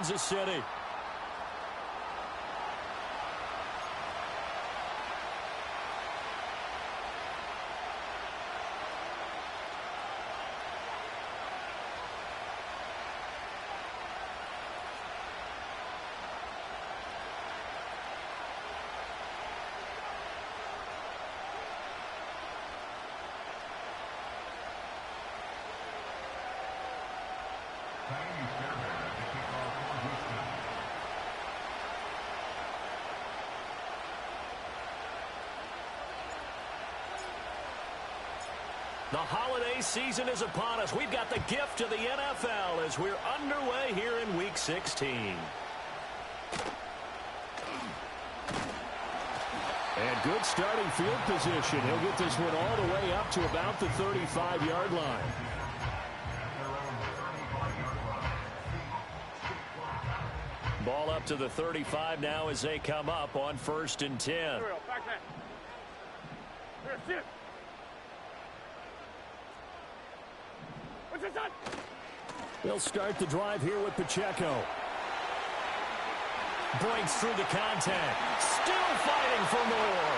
Kansas City. The holiday season is upon us. We've got the gift of the NFL as we're underway here in Week 16. And good starting field position. He'll get this one all the way up to about the 35-yard line. Ball up to the 35 now as they come up on 1st and 10. They'll start the drive here with Pacheco. Breaks through the contact. Still fighting for more.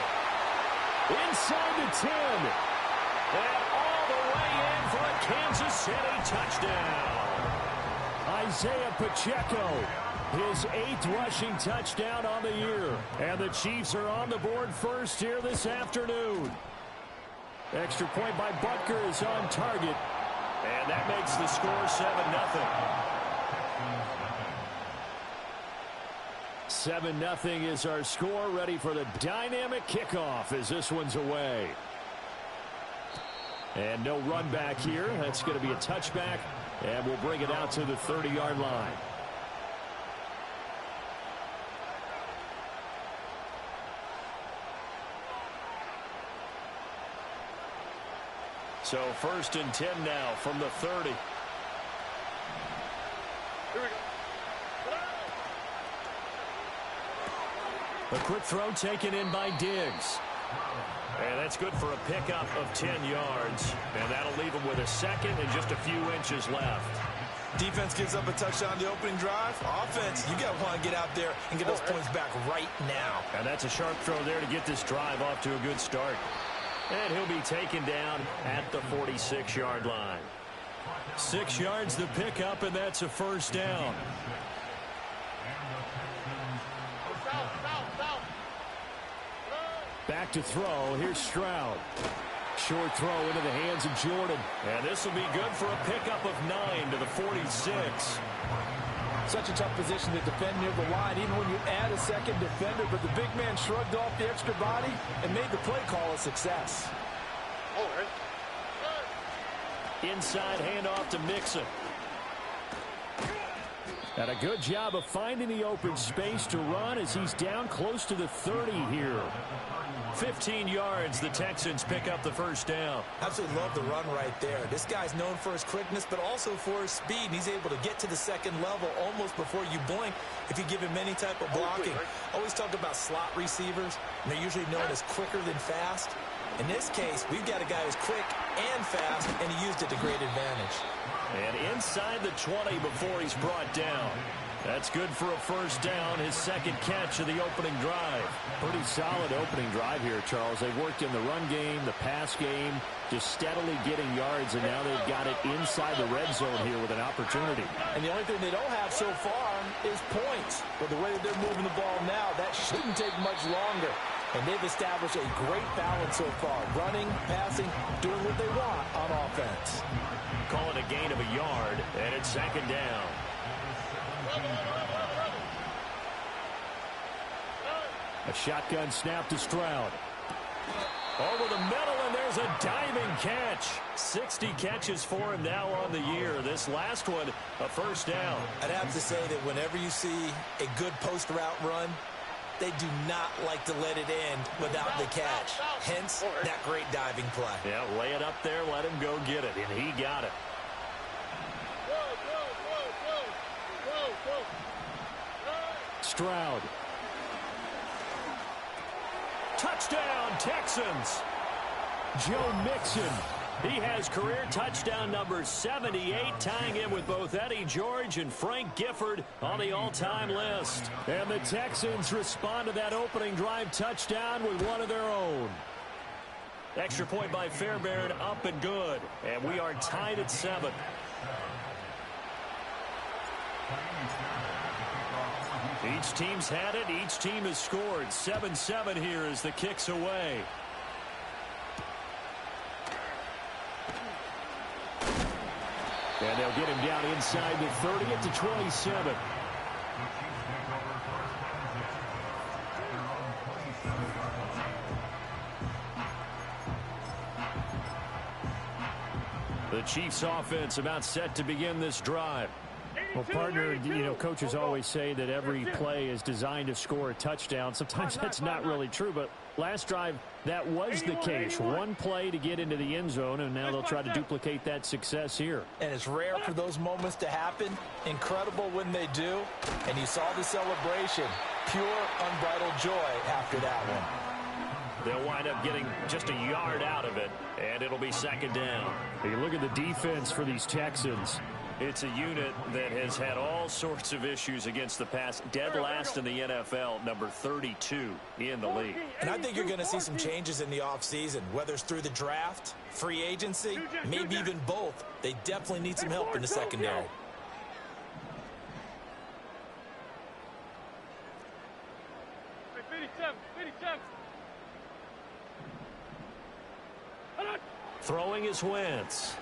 Inside the 10. And all the way in for a Kansas City touchdown. Isaiah Pacheco, his 8th rushing touchdown on the year. And the Chiefs are on the board first here this afternoon. Extra point by Butker is on target. And that makes the score 7-0. 7-0 is our score, ready for the dynamic kickoff as this one's away. And no run back here. That's going to be a touchback, and we'll bring it out to the 30-yard line. So 1st and 10 now from the 30. Here we A go. quick throw taken in by Diggs. And that's good for a pickup of 10 yards. And that'll leave him with a second and just a few inches left. Defense gives up a touchdown the opening drive. Offense, you got to want to get out there and get those points back right now. And that's a sharp throw there to get this drive off to a good start. And he'll be taken down at the 46-yard line. 6 yards the pickup, and that's a 1st down. Back to throw. Here's Stroud. Short throw into the hands of Jordan. And this will be good for a pickup of 9 to the 46. Such a tough position to defend near the line, even when you add a second defender. But the big man shrugged off the extra body and made the play call a success. Inside handoff to Mixon. And a good job of finding the open space to run as he's down close to the 30 here. 15 yards, the Texans pick up the 1st down. Absolutely love the run right there. This guy's known for his quickness, but also for his speed. And he's able to get to the 2nd level almost before you blink if you give him any type of blocking. Always talk about slot receivers, and they're usually known as quicker than fast. In this case, we've got a guy who's quick and fast, and he used it to great advantage. And inside the 20 before he's brought down. That's good for a 1st down, his 2nd catch of the opening drive. Pretty solid opening drive here, Charles. They worked in the run game, the pass game, just steadily getting yards, and now they've got it inside the red zone here with an opportunity. And the only thing they don't have so far is points. With the way that they're moving the ball now, that shouldn't take much longer. And they've established a great balance so far. Running, passing, doing what they want on offense. Call it a gain of a yard, and it's 2nd down. A shotgun snap to Stroud. Over the middle, and there's a diving catch. 60 catches for him now on the year. This last one, a 1st down. I'd have to say that whenever you see a good post route run, they do not like to let it end without the catch. Hence, that great diving play. Yeah, lay it up there, let him go get it, and he got it. Stroud. Touchdown, Texans. Joe Mixon He has career touchdown number 78, tying him with both Eddie George and Frank Gifford on the all-time list. And the Texans respond to that opening drive touchdown with one of their own. Extra point by Fairbairn, up and good. And we are tied at 7. Each team's had it. Each team has scored. 7-7 here as the kick's away. And they'll get him down inside the 30 at the 27. The Chiefs offense about set to begin this drive. Well, partner, coaches always say that every play is designed to score a touchdown. Sometimes that's not really true, but last drive, that was the case. One play to get into the end zone, and now they'll try to duplicate that success here. And it's rare for those moments to happen. Incredible when they do. And you saw the celebration. Pure, unbridled joy after that one. They'll wind up getting just a yard out of it, and it'll be second down. You look at the defense for these Texans. It's a unit that has had all sorts of issues against the pass. Dead last in the NFL, number 32 in the league. And I think you're going to see some changes in the offseason, whether it's through the draft, free agency, maybe even both. They definitely need some help in the secondary. Throwing is Wentz.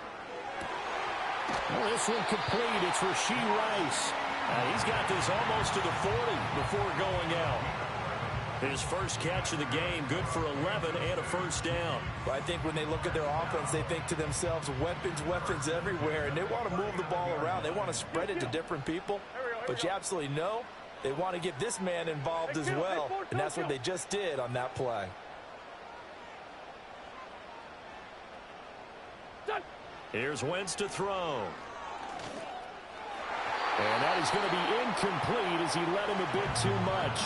Well, this one complete. It's Rashee Rice. He's got this almost to the 40 before going out. His first catch of the game, good for 11 and a first down. Well, I think when they look at their offense, they think to themselves, weapons everywhere, and they want to move the ball around. They want to spread it to different people, but you absolutely know they want to get this man involved as well, and that's what they just did on that play. Here's Wentz to throw. And that is going to be incomplete as he led him a bit too much.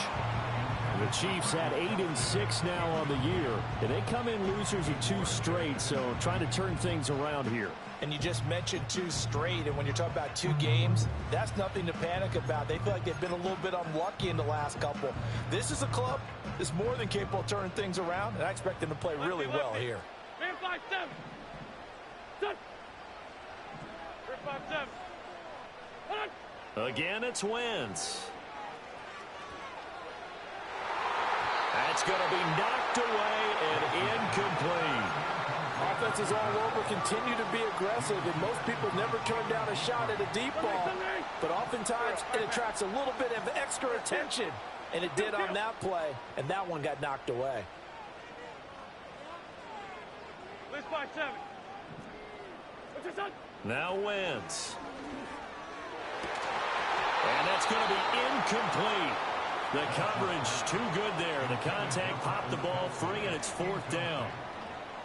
The Chiefs had 8-6 now on the year. And they come in losers of 2 straight, so trying to turn things around here. And you just mentioned 2 straight, and when you're talking about 2 games, that's nothing to panic about. They feel like they've been a little bit unlucky in the last couple. This is a club that's more than capable of turning things around, and I expect them to play really well here. Again, it's Wentz. That's going to be knocked away and incomplete. Offenses all over continue to be aggressive, and most people never turn down a shot at a deep ball. But oftentimes, it attracts a little bit of extra attention, and it did on that play, and that one got knocked away. Now Wentz. And that's going to be incomplete. The coverage too good there. The contact popped the ball free, and it's 4th down.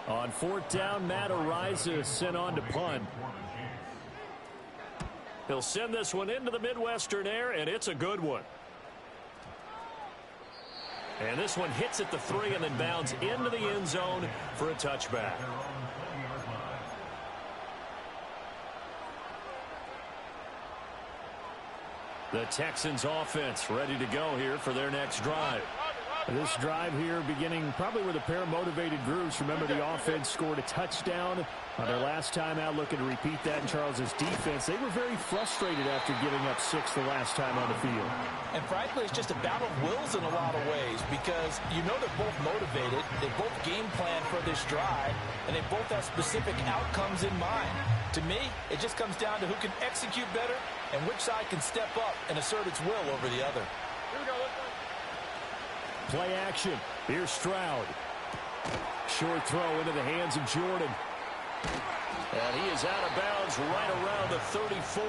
On 4th down, Matt Araiza sent on to punt. He'll send this one into the Midwestern air, and it's a good one. And this one hits at the 3 and then bounds into the end zone for a touchback. The Texans offense ready to go here for their next drive. This drive here beginning probably with a pair of motivated groups. Remember, the offense scored a touchdown on their last time out. Looking to repeat that in Charles's defense. They were very frustrated after giving up 6 the last time on the field. And frankly, it's just a battle of wills in a lot of ways, because you know they're both motivated. They both game plan for this drive, and they both have specific outcomes in mind. To me, it just comes down to who can execute better and which side can step up and assert its will over the other. Here we go. Play action. Here's Stroud. Short throw into the hands of Jordan. And he is out of bounds right around the 34.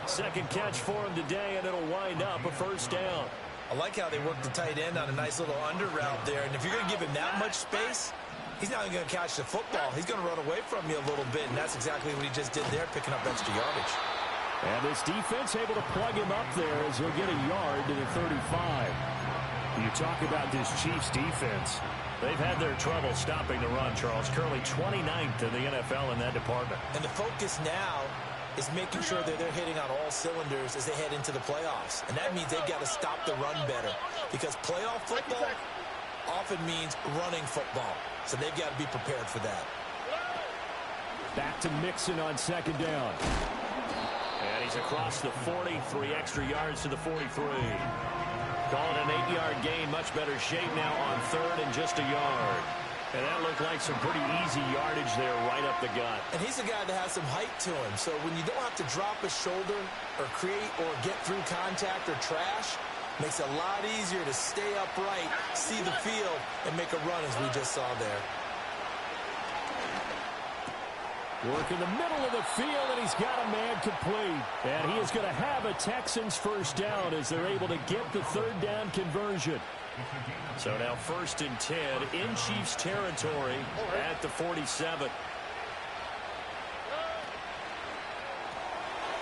Second catch for him today, and it'll wind up a first down. I like how they work the tight end on a nice little under route there. And if you're going to give him that much space, he's not even going to catch the football. He's going to run away from you a little bit, and that's exactly what he just did there, picking up extra yardage. And this defense able to plug him up there as he'll get a yard to the 35. You talk about this Chiefs defense. They've had their trouble stopping the run, Charles. Currently 29th in the NFL in that department. And the focus now is making sure that they're hitting on all cylinders as they head into the playoffs. And that means they've got to stop the run better, because playoff football often means running football. So they've got to be prepared for that. Back to Mixon on second down. And he's across the 40, 3 extra yards to the 43. Call it an 8-yard gain, much better shape now on third and just a yard. And that looked like some pretty easy yardage there right up the gut. And he's a guy that has some height to him. So when you don't have to drop a shoulder or create or get through contact or trash, makes it a lot easier to stay upright, see the field, and make a run as we just saw there. Work in the middle of the field, and he's got a man complete. And he is going to have a Texans first down as they're able to get the third down conversion. So now 1st and 10 in Chiefs territory at the 47.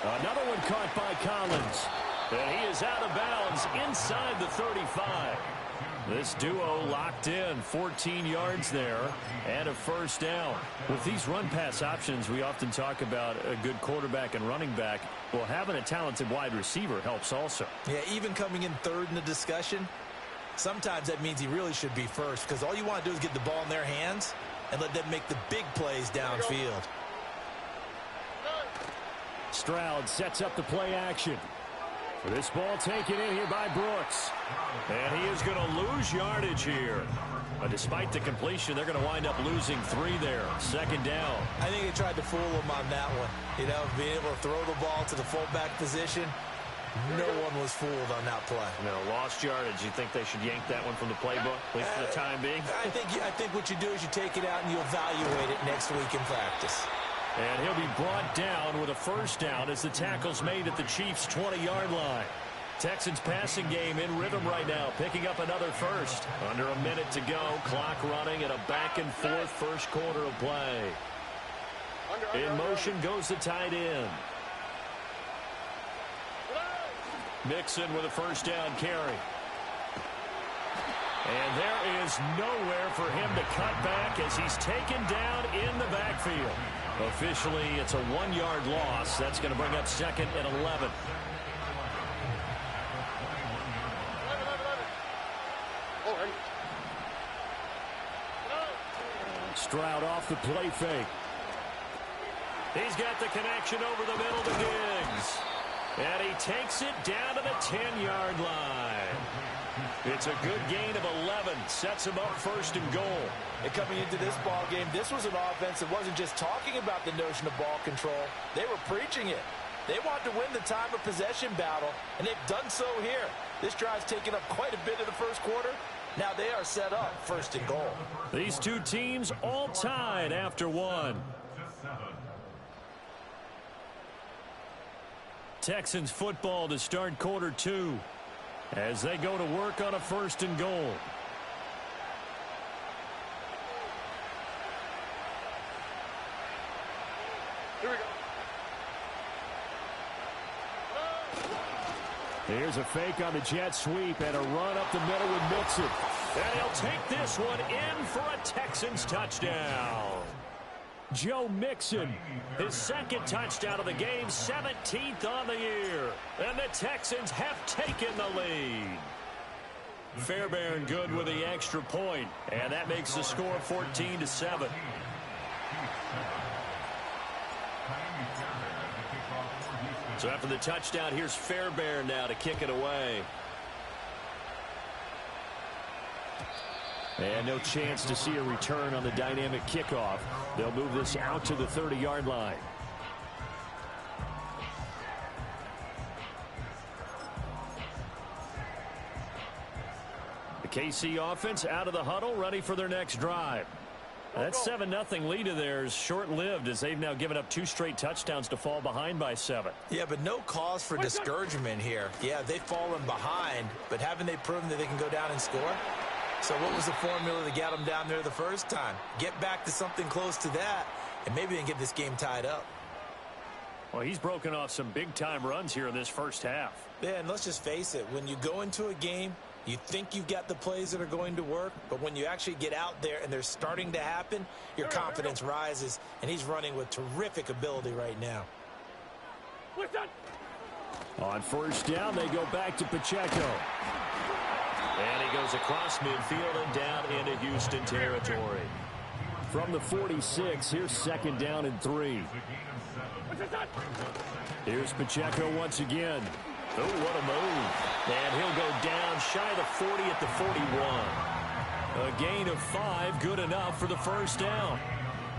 Another one caught by Collins. And he is out of bounds inside the 35. This duo locked in, 14 yards there and a first down. With these run-pass options, we often talk about a good quarterback and running back. Well, having a talented wide receiver helps also. Yeah, even coming in third in the discussion, sometimes that means he really should be first, because all you want to do is get the ball in their hands and let them make the big plays downfield. Stroud sets up the play action. This ball taken in here by Brooks. And he is going to lose yardage here. But despite the completion, they're going to wind up losing 3 there. Second down. I think they tried to fool him on that one. You know, being able to throw the ball to the fullback position. No one was fooled on that play. No, lost yardage. You think they should yank that one from the playbook, at least for the time being? I think what you do is you take it out and you evaluate it next week in practice. And he'll be brought down with a first down as the tackle's made at the Chiefs' 20-yard line. Texans passing game in rhythm right now, picking up another first. Under a minute to go, clock running at a back-and-forth first quarter of play. In motion goes the tight end. Mixon with a first down carry. And there is nowhere for him to cut back as he's taken down in the backfield. Officially, it's a 1-yard loss. That's going to bring up 2nd and 11. Stroud off the play fake. He's got the connection over the middle to Diggs. And he takes it down to the 10-yard line. It's a good gain of 11. Sets him up 1st and goal. And coming into this ball game, this was an offense that wasn't just talking about the notion of ball control. They were preaching it. They wanted to win the time of possession battle, and they've done so here. This drive's taken up quite a bit of the first quarter. Now they are set up 1st and goal. These two teams all tied after 1. Texans football to start quarter 2 as they go to work on a 1st and goal. Here we go. Here's a fake on the jet sweep and a run up the middle with Mixon. And he'll take this one in for a Texans touchdown. Joe Mixon, his 2nd touchdown of the game, 17th on the year. And the Texans have taken the lead. Fairbairn good with the extra point, and that makes the score 14-7. So after the touchdown, here's Fairbairn now to kick it away. And no chance to see a return on the dynamic kickoff. They'll move this out to the 30-yard line. The KC offense out of the huddle, ready for their next drive. That 7-0 lead of theirs short-lived as they've now given up 2 straight touchdowns to fall behind by 7. Yeah, but no cause for discouragement here. Yeah, they've fallen behind, but haven't they proven that they can go down and score? So what was the formula to get them down there the first time? Get back to something close to that, and maybe they can get this game tied up. Well, he's broken off some big-time runs here in this first half. Yeah, and let's just face it. When you go into a game, You think you've got the plays that are going to work, but when you actually get out there and they're starting to happen, your confidence rises, and he's running with terrific ability right now. On first down, they go back to Pacheco. And he goes across midfield and down into Houston territory. From the 46, here's second down and 3. Here's Pacheco once again. Oh, what a move. And he'll go down shy of the 40 at the 41. A gain of 5, good enough for the first down.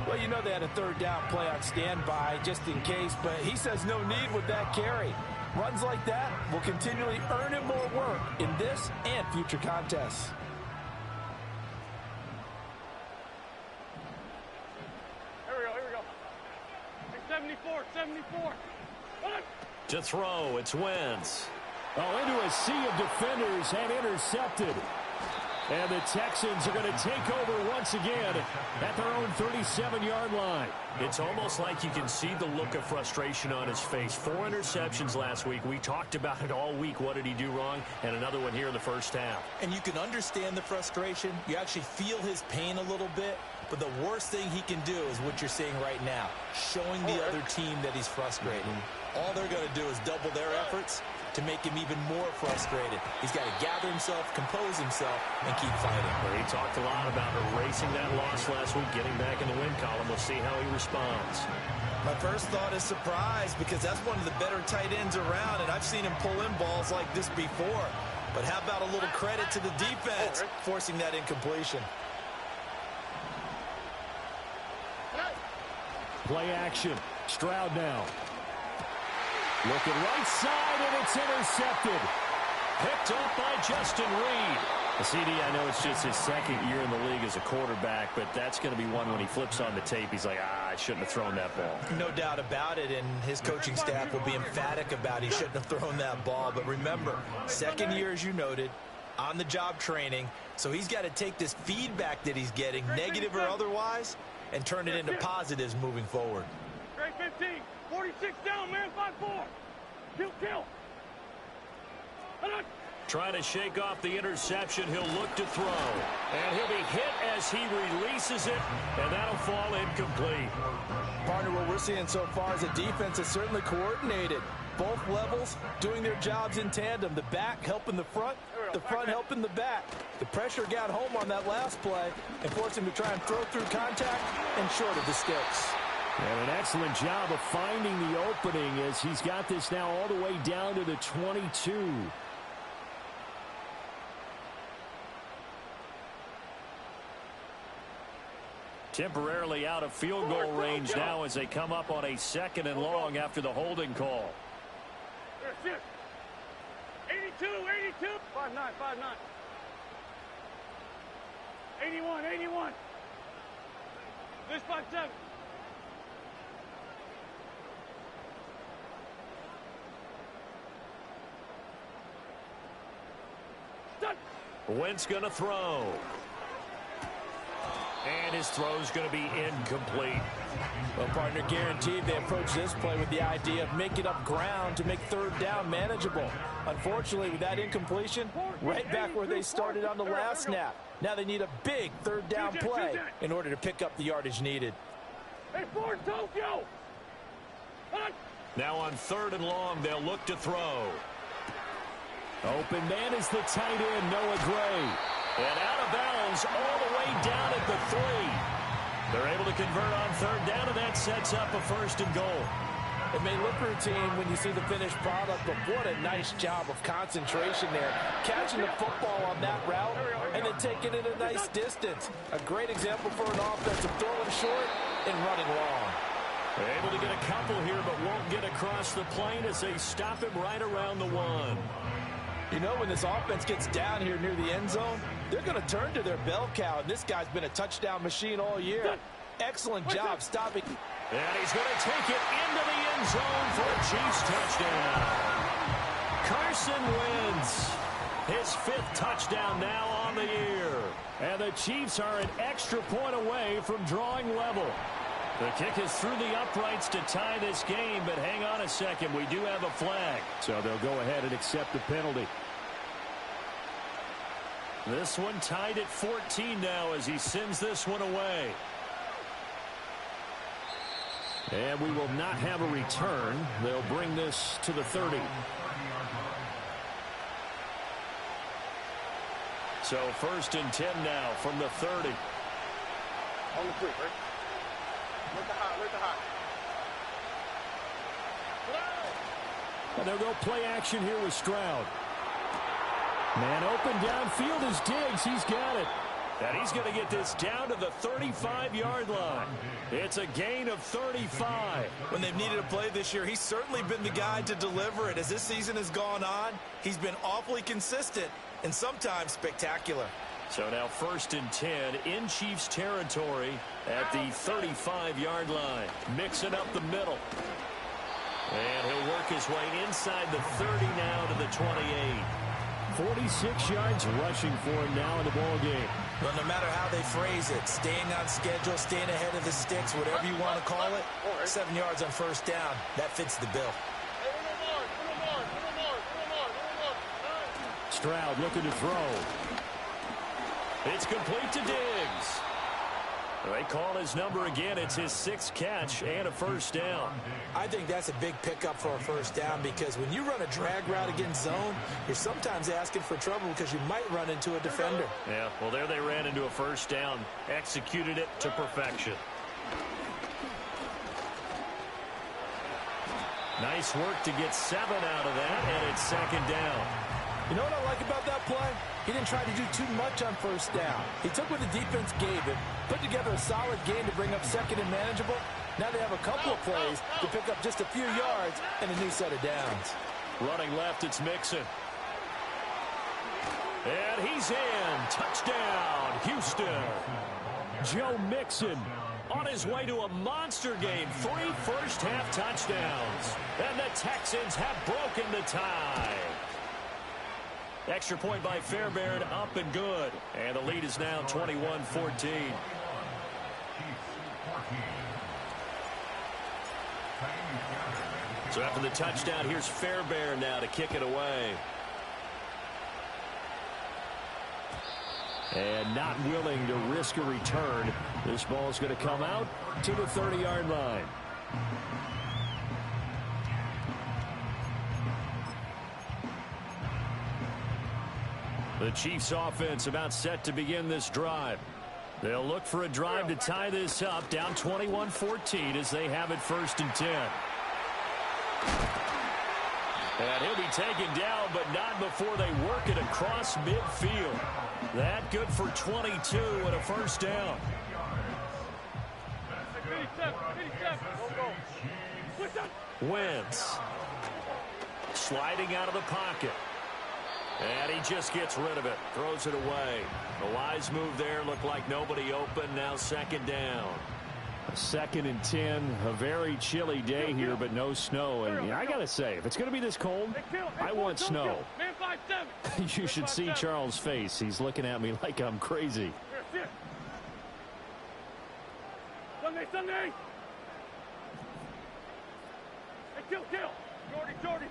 Well, you know they had a third down play on standby just in case, but he says no need with that carry. Runs like that will continually earn him more work in this and future contests. Here we go. 74. To throw, it's Wentz. Oh, into a sea of defenders and intercepted. And the Texans are going to take over once again at their own 37-yard line. It's almost like you can see the look of frustration on his face. 4 interceptions last week. We talked about it all week. What did he do wrong? And another one here in the first half. And you can understand the frustration. You actually feel his pain a little bit. But the worst thing he can do is what you're seeing right now, showing the other team that he's frustrated. All they're going to do is double their efforts to make him even more frustrated. He's got to gather himself, compose himself, and keep fighting. Well, he talked a lot about erasing that loss last week, getting back in the win column. We'll see how he responds. My first thought is surprise, because that's one of the better tight ends around, and I've seen him pull in balls like this before. But how about a little credit to the defense forcing that incompletion? Play action. Stroud now. Looking right side, and it's intercepted. Picked up by Justin Reed. CD, I know it's just his second year in the league as a quarterback, but that's going to be one when he flips on the tape, he's like, I shouldn't have thrown that ball. No doubt about it, and his coaching staff will be emphatic about he shouldn't have thrown that ball. But remember, second year, as you noted, on-the-job training, so he's got to take this feedback that he's getting, negative or otherwise, and turn it into positives moving forward. Great 15. 46 down, man. 5-4. Kill. Trying to shake off the interception. He'll look to throw. And he'll be hit as he releases it, and that'll fall incomplete. Partner, what we're seeing so far is a defense that's certainly coordinated. Both levels doing their jobs in tandem. The back helping the front helping the back. The pressure got home on that last play and forced him to try and throw through contact and short of the sticks. And an excellent job of finding the opening as he's got this now all the way down to the 22. Temporarily out of field goal range now as they come up on a 2nd and long after the holding call. 82. 5-9. 81. This 5-7. Wentz going to throw. And his throw's going to be incomplete. Well, partner, guaranteed they approach this play with the idea of making up ground to make third down manageable. Unfortunately, with that incompletion, right back where they started on the last snap. Now they need a big third down play in order to pick up the yardage needed. Hey, Ford, Tokyo! Now on 3rd and long, they'll look to throw. Open man is the tight end, Noah Gray. And out of bounds all the way down at the 3. They're able to convert on 3rd down, and that sets up a 1st and goal. It may look routine when you see the finished product, but what a nice job of concentration there. Catching the football on that route and then taking it a nice distance. A great example for an offensive throwing short and running long. They're able to get a couple here, but won't get across the plane as they stop him right around the 1. You know, when this offense gets down here near the end zone, they're going to turn to their bell cow, and this guy's been a touchdown machine all year. Excellent job stopping. And he's going to take it into the end zone for a Chiefs touchdown. Carson Wentz, his 5th touchdown now on the year. And the Chiefs are an extra point away from drawing level. The kick is through the uprights to tie this game, but hang on a second. We do have a flag. So they'll go ahead and accept the penalty. This one tied at 14 now as he sends this one away. And we will not have a return. They'll bring this to the 30. So 1st and 10 now from the 30. On the quick, right? Let the high. And they'll go play action here with Stroud. Man open downfield is Diggs. He's got it. And he's going to get this down to the 35-yard line. It's a gain of 35. When they've needed a play this year, he's certainly been the guy to deliver it. As this season has gone on, he's been awfully consistent and sometimes spectacular. So now 1st and 10 in Chiefs territory at the 35-yard line. Mixing up the middle. And he'll work his way inside the 30 now to the 28. 46 yards rushing for him now in the ball game. Well, no matter how they phrase it, staying on schedule, staying ahead of the sticks, whatever you want to call it, 7 yards on 1st down, that fits the bill. Stroud looking to throw. It's complete to Diggs. They call his number again. It's his 6th catch and a 1st down. I think that's a big pickup for a 1st down because when you run a drag route against zone, you're sometimes asking for trouble because you might run into a defender. Yeah, well, there they ran into a 1st down. Executed it to perfection. Nice work to get 7 out of that, and it's 2nd down. You know what I like about that play? He didn't try to do too much on 1st down. He took what the defense gave him, put together a solid game to bring up 2nd and manageable. Now they have a couple of plays to pick up just a few yards and a new set of downs. Running left, it's Mixon. And he's in. Touchdown, Houston. Joe Mixon on his way to a monster game. 3 first-half touchdowns. And the Texans have broken the tie. Extra point by Fairbairn, up and good. And the lead is now 21-14. So after the touchdown, here's Fairbairn now to kick it away. And not willing to risk a return. This ball's going to come out to the 30-yard line. The Chiefs offense about set to begin this drive. They'll look for a drive to tie this up, down 21-14 as they have it 1st and 10. And he'll be taken down, but not before they work it across midfield. That good for 22 and a 1st down. 57. Wentz sliding out of the pocket. And he just gets rid of it. Throws it away. A wise move there. Looked like nobody open. Now 2nd down. 2nd and 10. A very chilly day here, but no snow. And I got to say, if it's going to be this cold, I want snow. You should see Charles' face. He's looking at me like I'm crazy. Sunday. Hey, kill.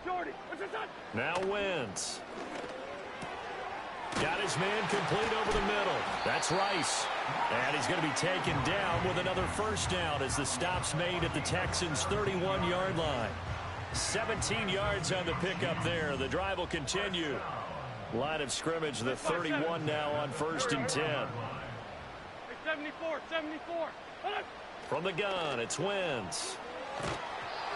Jordy. What's this on? Now Wentz. Got his man complete over the middle. That's Rice. And he's going to be taken down with another 1st down as the stop's made at the Texans' 31-yard line. 17 yards on the pickup there. The drive will continue. Line of scrimmage, the 31 now on 1st and 10. Hey, 74. From the gun, it's Wentz.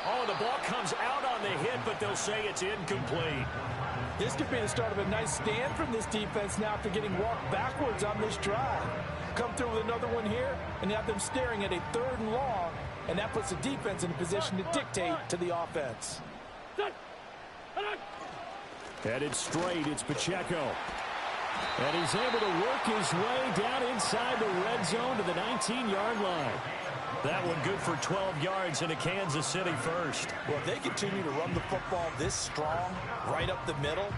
Oh, the ball comes out on the hit, but they'll say it's incomplete. This could be the start of a nice stand from this defense now after getting walked backwards on this drive. Come through with another one here and have them staring at a 3rd and long, and that puts the defense in a position to dictate to the offense. Headed straight, it's Pacheco. And he's able to work his way down inside the red zone to the 19-yard line. That one good for 12 yards in a Kansas City 1st. Well, if they continue to run the football this strong, right up the middle,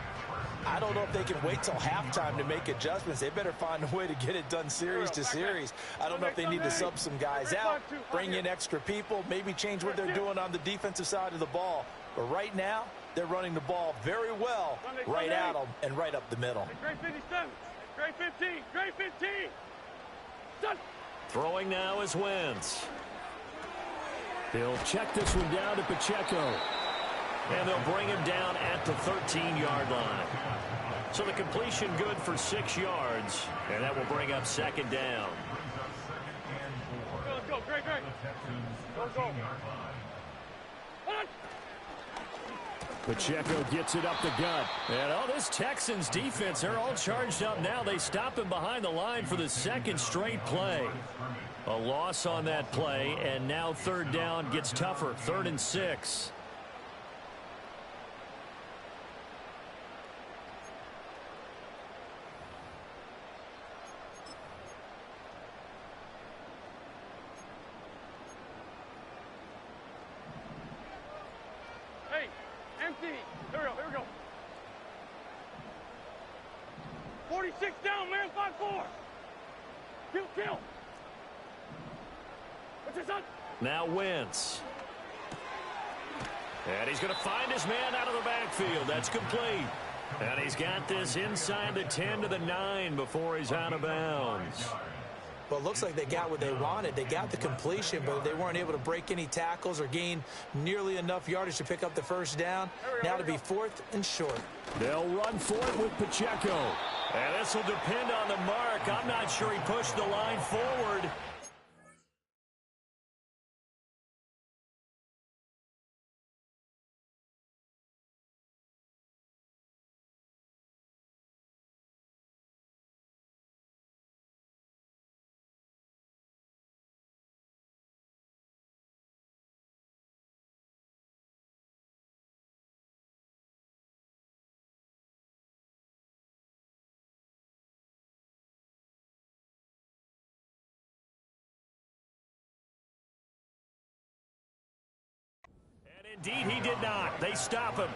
I don't know if they can wait till halftime to make adjustments. They better find a way to get it done series to series. I don't know if they need to sub some guys out, bring in extra people, maybe change what they're doing on the defensive side of the ball. But right now, they're running the ball very well right at them and right up the middle. Grade 15. Grade 15. Done. Throwing now is Wentz. He'll check this one down to Pacheco. And they'll bring him down at the 13-yard line. So the completion good for 6 yards, and that will bring up second down. Let's go. Great. Let's go. Pacheco gets it up the gut. And this Texans defense, they're all charged up now. They stop him behind the line for the second straight play. A loss on that play, and now third down gets tougher. 3rd and 6. Hey, empty. Here we go. 46 down, man. 5-4. Kill. What's this on? Now Wentz. And he's going to find his man out of the backfield. That's complete. And he's got this inside the 10 to the 9 before he's out of bounds. Well, it looks like they got what they wanted. They got the completion, but they weren't able to break any tackles or gain nearly enough yardage to pick up the first down. Now to be 4th and short. They'll run for it with Pacheco. And this will depend on the mark. I'm not sure he pushed the line forward. Indeed, he did not. They stop him.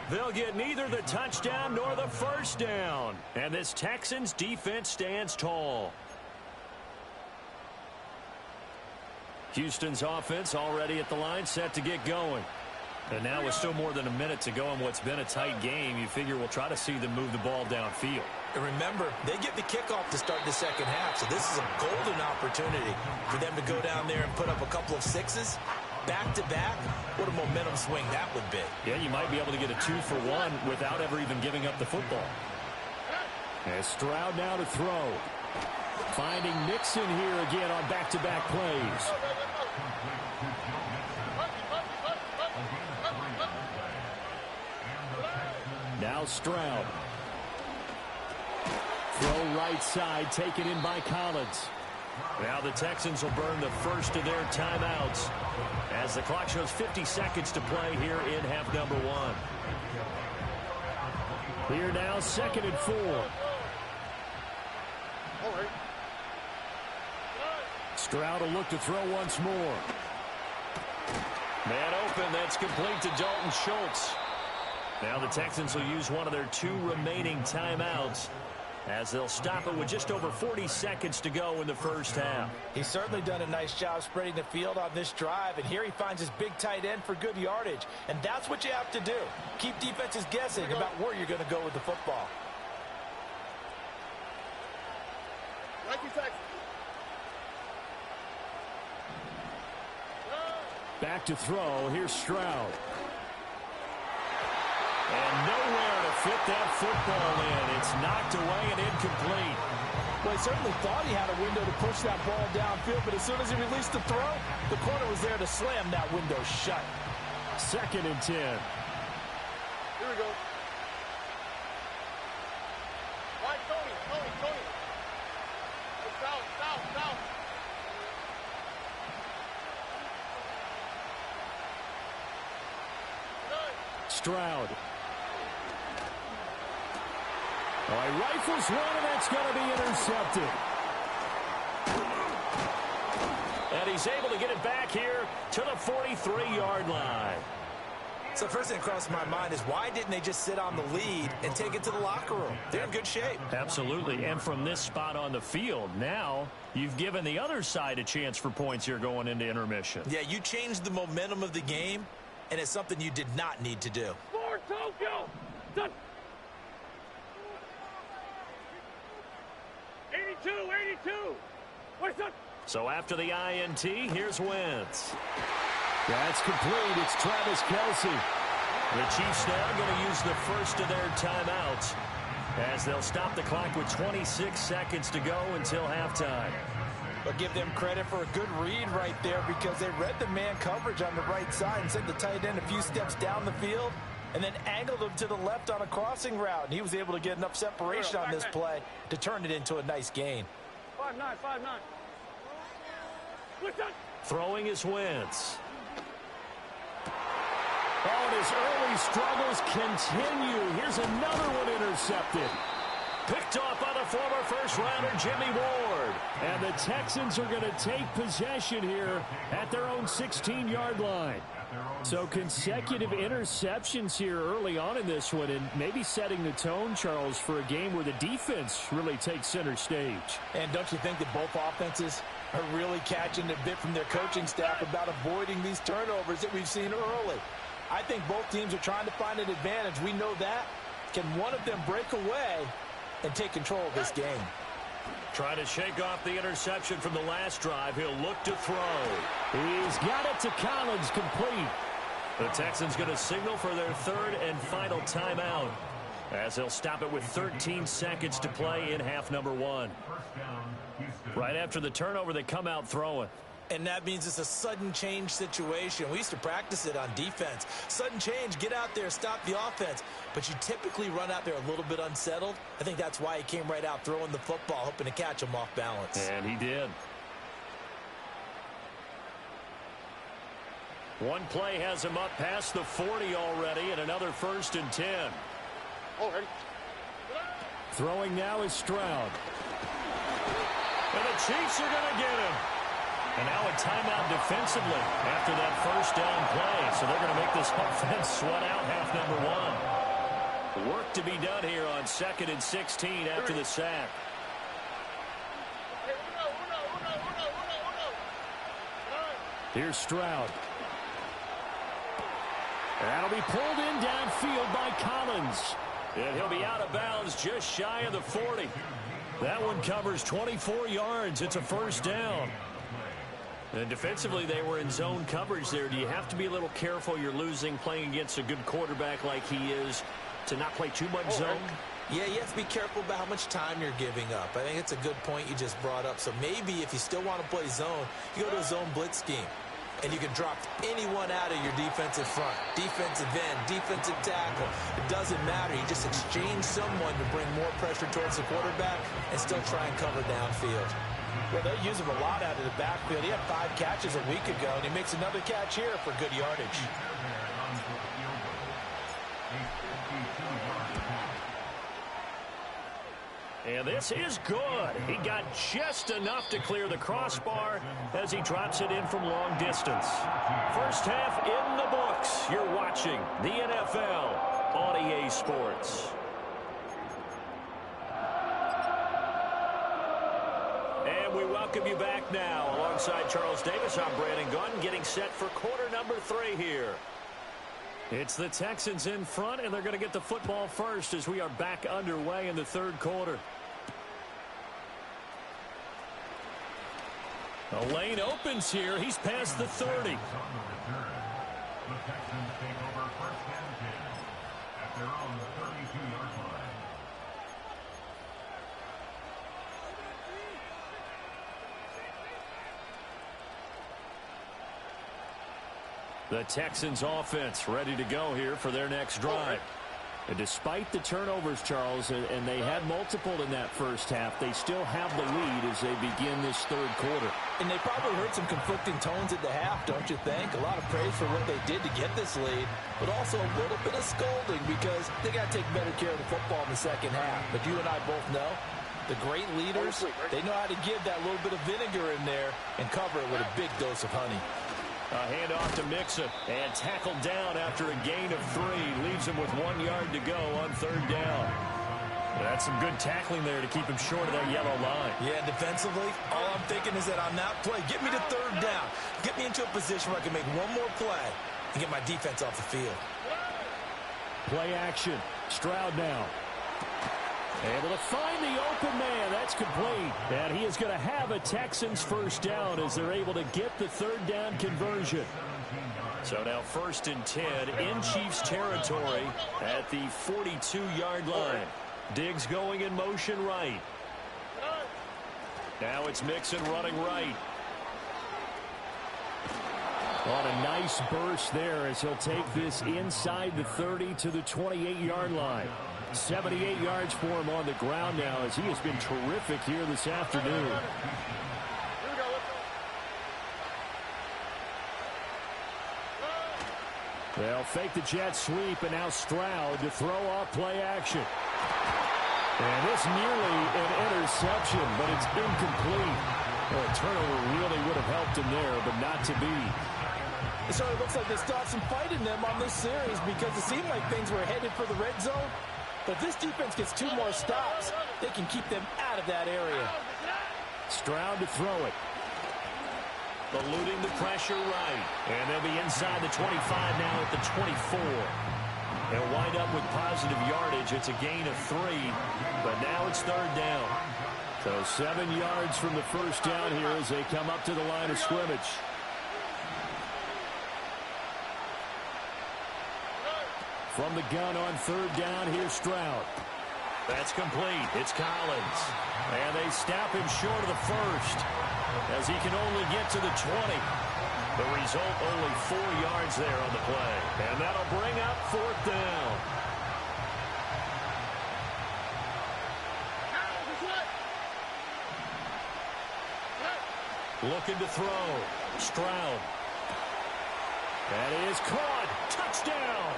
They'll get neither the touchdown nor the first down. And this Texans defense stands tall. Houston's offense already at the line, set to get going. And now with still more than a minute to go in what's been a tight game, you figure we'll try to see them move the ball downfield. And remember, they get the kickoff to start the second half, so this is a golden opportunity for them to go down there and put up a couple of sixes. Back-to-back, what a momentum swing that would be. Yeah, you might be able to get a 2-for-1 without ever even giving up the football. And Stroud now to throw. Finding Nixon here again on back-to-back plays. Now Stroud. Throw right side, taken in by Collins. Now the Texans will burn the first of their timeouts as the clock shows 50 seconds to play here in half number 1. Here now, 2nd and 4. Stroud will look to throw once more. Man open, that's complete to Dalton Schultz. Now the Texans will use one of their 2 remaining timeouts as they'll stop it with just over 40 seconds to go in the first half. He's certainly done a nice job spreading the field on this drive, and here he finds his big tight end for good yardage. And that's what you have to do. Keep defenses guessing about where you're going to go with the football. Back to throw. Here's Stroud. And nowhere to fit that football in. It's knocked away and incomplete. Well, he certainly thought he had a window to push that ball downfield, but as soon as he released the throw, the corner was there to slam that window shut. 2nd and 10. Here we go. Right, Tony. South. Stroud. All right, rifles one, and that's going to be intercepted. And he's able to get it back here to the 43-yard line. So first thing that crossed my mind is why didn't they just sit on the lead and take it to the locker room? They're in good shape. Absolutely. And from this spot on the field, now you've given the other side a chance for points here going into intermission. Yeah, you changed the momentum of the game, and it's something you did not need to do. For Tokyo. Done. 82. What's up? So after the INT, here's Wentz. That's complete. It's Travis Kelce. The Chiefs now going to use the first of their timeouts as they'll stop the clock with 26 seconds to go until halftime. But give them credit for a good read right there because they read the man coverage on the right side and sent the tight end a few steps down the field and then angled him to the left on a crossing route. And he was able to get enough separation on this play to turn it into a nice gain. 5-9, 5-9. What's up? Throwing is Wentz. Oh, and his early struggles continue. Here's another one intercepted. Picked off by the former first-rounder Jimmy Ward. And the Texans are going to take possession here at their own 16-yard line. So consecutive interceptions here early on in this one, and maybe setting the tone, Charles, for a game where the defense really takes center stage. And don't you think that both offenses are really catching a bit from their coaching staff about avoiding these turnovers that we've seen early? I think both teams are trying to find an advantage. We know that. Can one of them break away and take control of this game? Trying to shake off the interception from the last drive. He'll look to throw. He's got it to Collins, complete. The Texans going to signal for their third and final timeout as they'll stop it with 13 seconds to play in half number one. Right after the turnover, they come out throwing. And that means it's a sudden change situation. We used to practice it on defense. Sudden change, get out there, stop the offense. But you typically run out there a little bit unsettled. I think that's why he came right out throwing the football, hoping to catch him off balance. And he did. One play has him up past the 40 already, and another 1st and 10. Already. Throwing now is Stroud. And the Chiefs are going to get him. And now a timeout defensively after that first down play. So they're going to make this offense sweat out half number one. Work to be done here on 2nd and 16 after the sack. Here's Stroud. That'll be pulled in downfield by Collins. And he'll be out of bounds just shy of the 40. That one covers 24 yards. It's a first down. And defensively, they were in zone coverage there. Do you have to be a little careful? You're losing playing against a good quarterback like he is to not play too much zone? Yeah, you have to be careful about how much time you're giving up. I think it's a good point you just brought up. So maybe if you still want to play zone, you go to a zone blitz scheme. And you can drop anyone out of your defensive front. Defensive end, defensive tackle. It doesn't matter. You just exchange someone to bring more pressure towards the quarterback and still try and cover downfield. Well, they use him a lot out of the backfield. He had 5 catches a week ago, and he makes another catch here for good yardage. And this is good. He got just enough to clear the crossbar as he drops it in from long distance. First half in the books. You're watching the NFL on EA Sports. And we welcome you back now. Alongside Charles Davis, I'm Brandon Gunn, getting set for quarter number 3 here. It's the Texans in front, and they're going to get the football first as we are back underway in the third quarter. A lane opens here. He's past the 30. The Texans take over 1st and 10 at their own 32-yard line. The Texans offense ready to go here for their next drive. And despite the turnovers, Charles, and they had multiple in that first half, they still have the lead as they begin this third quarter. And they probably heard some conflicting tones at the half, don't you think? A lot of praise for what they did to get this lead, but also a little bit of scolding because they got to take better care of the football in the second half. But you and I both know the great leaders, they know how to give that little bit of vinegar in there and cover it with a big dose of honey. A handoff to Mixon and tackled down after a gain of 3. Leaves him with 1 yard to go on third down. That's some good tackling there to keep him short of that yellow line. Yeah, defensively, all I'm thinking is that on that play, get me to third down. Get me into a position where I can make one more play and get my defense off the field. Play action. Stroud now. Able to find the open man. That's complete. And he is going to have a Texans first down as they're able to get the third down conversion. So now 1st and 10 in Chiefs territory at the 42-yard line. Diggs going in motion right. Now it's Mixon running right. On a nice burst there as he'll take this inside the 30 to the 28-yard line. 78 yards for him on the ground now as he has been terrific here this afternoon. They'll fake the jet sweep, and now Stroud to throw off play action. And this nearly an interception, but it's incomplete. Well, a turnover really would have helped him there, but not to be. It certainly looks like they still have some fight in them on this series because it seemed like things were headed for the red zone. But this defense gets 2 more stops. They can keep them out of that area. Stroud to throw it. Eluding the pressure right. And they'll be inside the 25 now at the 24. They'll wind up with positive yardage. It's a gain of 3. But now it's 3rd down. So 7 yards from the first down here as they come up to the line of scrimmage. From the gun on 3rd down, here's Stroud. That's complete. It's Collins. And they stop him short of the first as he can only get to the 20. The result, only 4 yards there on the play. And that'll bring up 4th down. Looking to throw. Stroud. That is caught. Touchdown.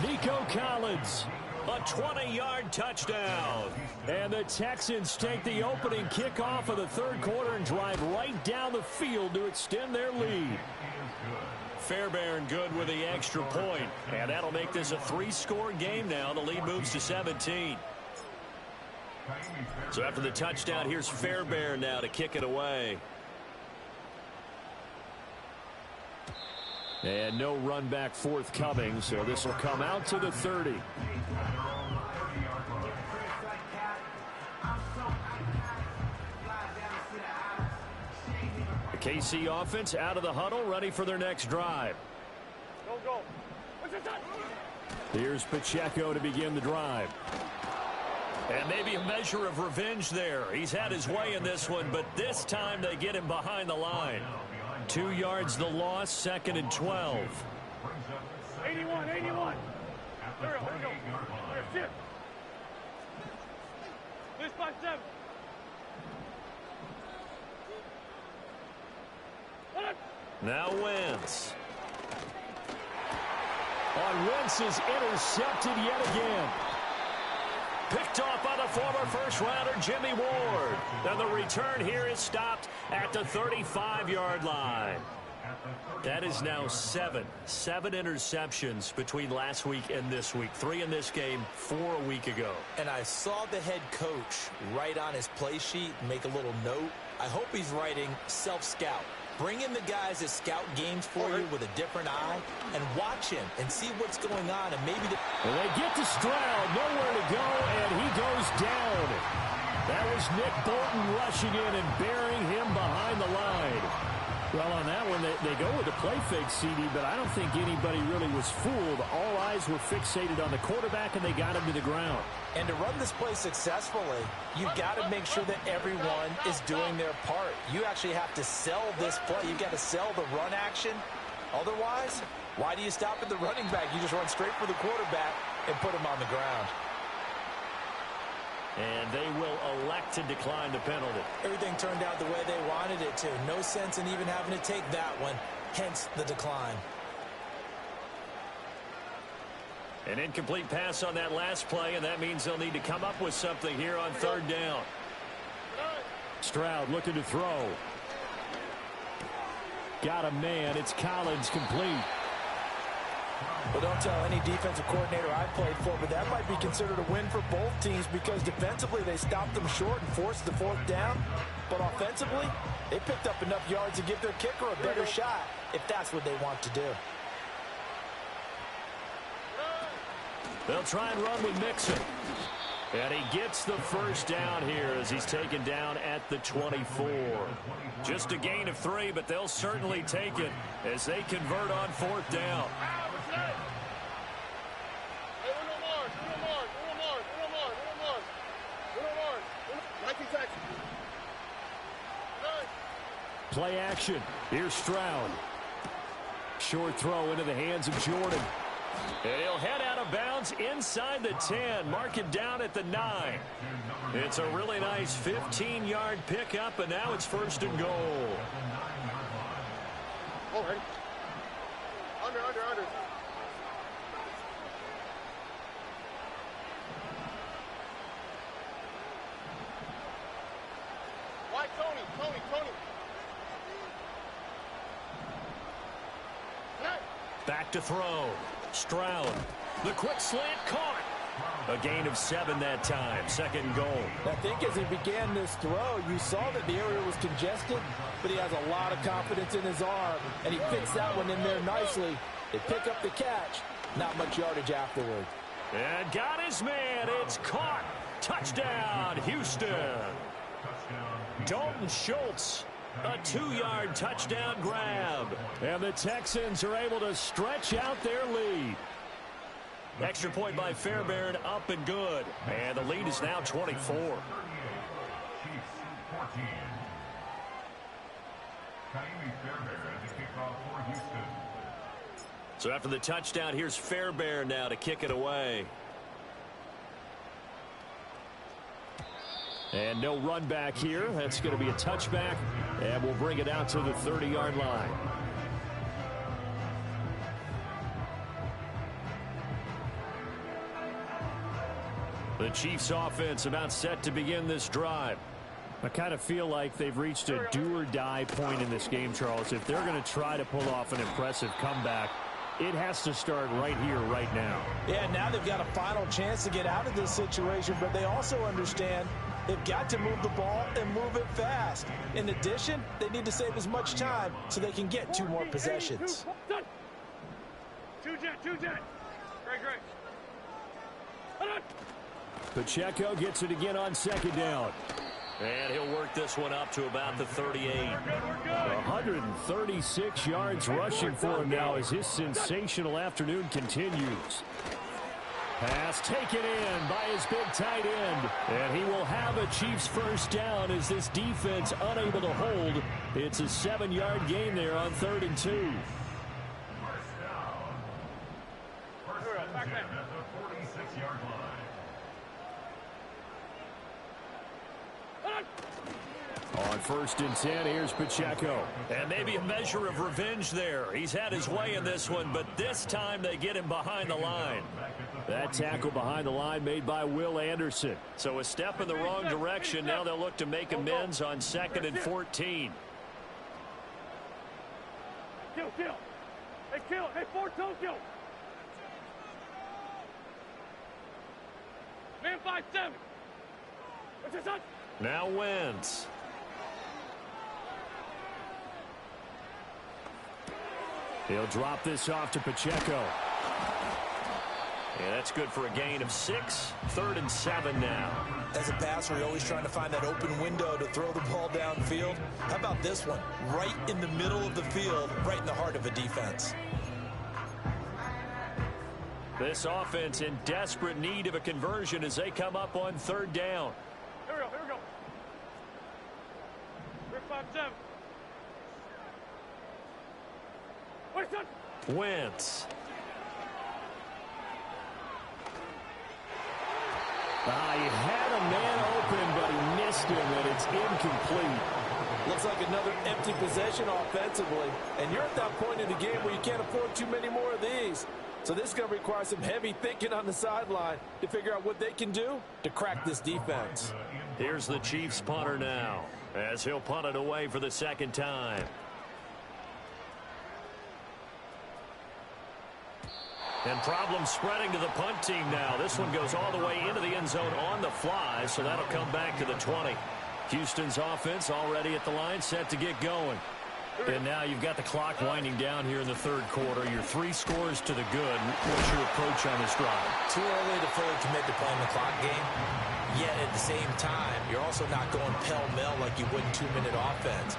Nico Collins. A 20-yard touchdown. And the Texans take the opening kickoff of the 3rd quarter and drive right down the field to extend their lead. Fairbairn good with the extra point. And that'll make this a 3-score game now. The lead moves to 17. So after the touchdown, here's Fairbairn now to kick it away. And no run back forthcoming, so this will come out to the 30. The KC offense out of the huddle, ready for their next drive. Go. Here's Pacheco to begin the drive. And maybe a measure of revenge there. He's had his way in this one, but this time they get him behind the line. 2 yards the loss, 2nd and 12. 81. There we go. Shift. This 5-7. Now Wentz. Wentz is intercepted yet again. Picked off by the former first-rounder Jimmy Ward. And the return here is stopped at the 35-yard line. That is now 7 interceptions between last week and this week. 3 in this game, 4 a week ago. And I saw the head coach write on his play sheet, make a little note. I hope he's writing self-scout. Bring in the guys that scout games for you with a different eye and watch him and see what's going on. And maybe they get to Stroud, nowhere to go, and he goes down. That was Nick Bolton rushing in and burying him behind the line. Well, on that one, they go with the play fake, CD, but I don't think anybody really was fooled. All eyes were fixated on the quarterback, and they got him to the ground. And to run this play successfully, you've got to make sure that everyone is doing their part. You actually have to sell this play. You've got to sell the run action. Otherwise, why do you stop at the running back? You just run straight for the quarterback and put him on the ground. And they will elect to decline the penalty. Everything turned out the way they wanted it to. No sense in even having to take that one, hence the decline. An incomplete pass on that last play, and that means they'll need to come up with something here on 3rd down. Stroud looking to throw. Got a man. It's Collins, complete. Well, don't tell any defensive coordinator I played for, but that might be considered a win for both teams because defensively they stopped them short and forced the 4th down. But offensively, they picked up enough yards to give their kicker a better shot if that's what they want to do. They'll try and run with Mixon. And he gets the first down here as he's taken down at the 24. Just a gain of 3, but they'll certainly take it as they convert on 4th down. Play action. Here's Stroud. Short throw into the hands of Jordan. And he'll head out of bounds inside the 10. Mark it down at the 9. It's a really nice 15-yard pickup, and now it's 1st and goal. All right. Under. Why, Tony? Back to throw. Stroud. The quick slant caught. A gain of 7 that time. 2nd and goal. I think as he began this throw, you saw that the area was congested, but he has a lot of confidence in his arm, and he fits that one in there nicely. They pick up the catch. Not much yardage afterward. And got his man. It's caught. Touchdown, Houston. Dalton Schultz. A 2-yard touchdown grab. And the Texans are able to stretch out their lead. Extra point by Fairbairn, up and good. And the lead is now 24. So after the touchdown, here's Fairbairn now to kick it away. And no run back here. That's going to be a touchback. And we'll bring it out to the 30-yard line. The Chiefs offense about set to begin this drive. I kind of feel like they've reached a do-or-die point in this game, Charles. If they're going to try to pull off an impressive comeback, it has to start right here, right now. Yeah, now they've got a final chance to get out of this situation, but they also understand they've got to move the ball and move it fast. In addition, they need to save as much time so they can get 2 more possessions. Two jet. Great. Pacheco gets it again on 2nd down. And he'll work this one up to about the 38. 136 yards rushing for him now as his sensational afternoon continues. Pass taken in by his big tight end. And he will have a Chiefs first down as this defense unable to hold. It's a 7-yard gain there on 3rd and 2. Back at the 46-yard line. On 1st and 10, here's Pacheco. And maybe a measure of revenge there. He's had his way in this one, but this time they get him behind the line. That tackle behind the line made by Will Anderson. So a step in the wrong direction. Now they'll look to make amends on 2nd and 14. Kill. Hey, 4-2, kill. Man 5-7. What's this on? Now Wentz. He'll drop this off to Pacheco. And that's good for a gain of 6. 3rd and 7 now. As a passer, you're always trying to find that open window to throw the ball downfield. How about this one? Right in the middle of the field, right in the heart of a defense. This offense in desperate need of a conversion as they come up on 3rd down. Here we go. We're 5-7. Wait, son. Wentz. He had a man open, but he missed him, and it's incomplete. Looks like another empty possession offensively. And you're at that point in the game where you can't afford too many more of these. So this is going to require some heavy thinking on the sideline to figure out what they can do to crack this defense. Here's the Chiefs punter now as he'll punt it away for the 2nd time. And problems spreading to the punt team now. This one goes all the way into the end zone on the fly, so that'll come back to the 20. Houston's offense already at the line, set to get going. And now you've got the clock winding down here in the 3rd quarter. You're 3 scores to the good. What's your approach on this drive? Too early to fully commit to playing the clock game. yet at the same time, you're also not going pell-mell like you would in 2-minute offense.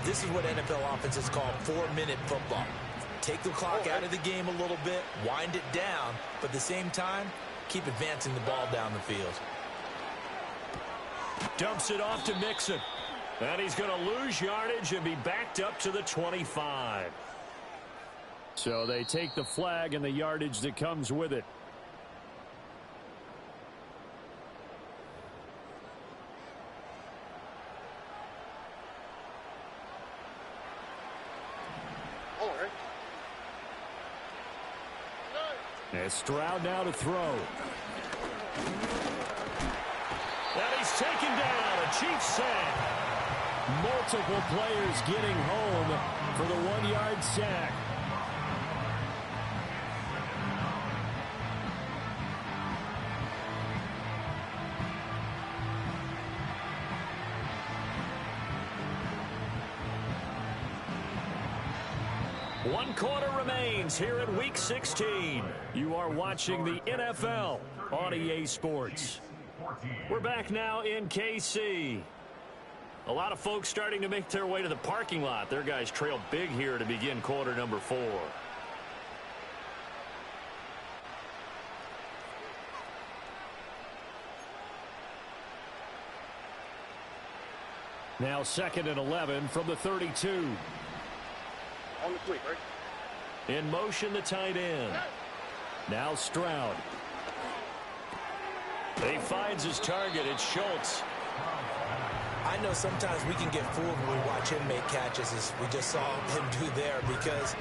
This is what NFL offenses call 4-minute football. Take the clock out of the game a little bit, wind it down, but at the same time, keep advancing the ball down the field. Dumps it off to Mixon. And he's going to lose yardage and be backed up to the 25. So they take the flag and the yardage that comes with it. And Stroud now to throw. And he's taken down. A Chiefs sack. Multiple players getting home for the 1-yard sack. One quarter remains here in Week 16. You are watching the NFL on EA Sports. We're back now in KC. A lot of folks starting to make their way to the parking lot. Their guys trail big here to begin quarter number 4. Now 2nd and 11 from the 32. On the sweep, right? In motion, the tight end. Now Stroud. He finds his target. It's Schultz. I know sometimes we can get fooled when we watch him make catches, as we just saw him do there, because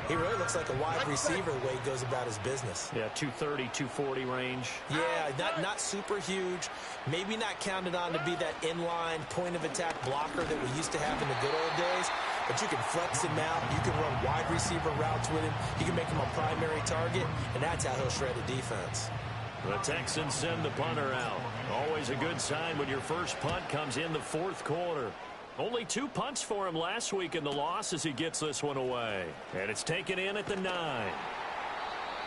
he really looks like a wide receiver the way he goes about his business. Yeah, 230, 240 range. Yeah, not super huge. Maybe not counted on to be that inline point-of-attack blocker that we used to have in the good old days. But you can flex him out. You can run wide receiver routes with him. You can make him a primary target, and that's how he'll shred a defense. The Texans send the punter out. Always a good sign when your first punt comes in the 4th quarter. Only 2 punts for him last week in the loss as he gets this one away. And it's taken in at the 9.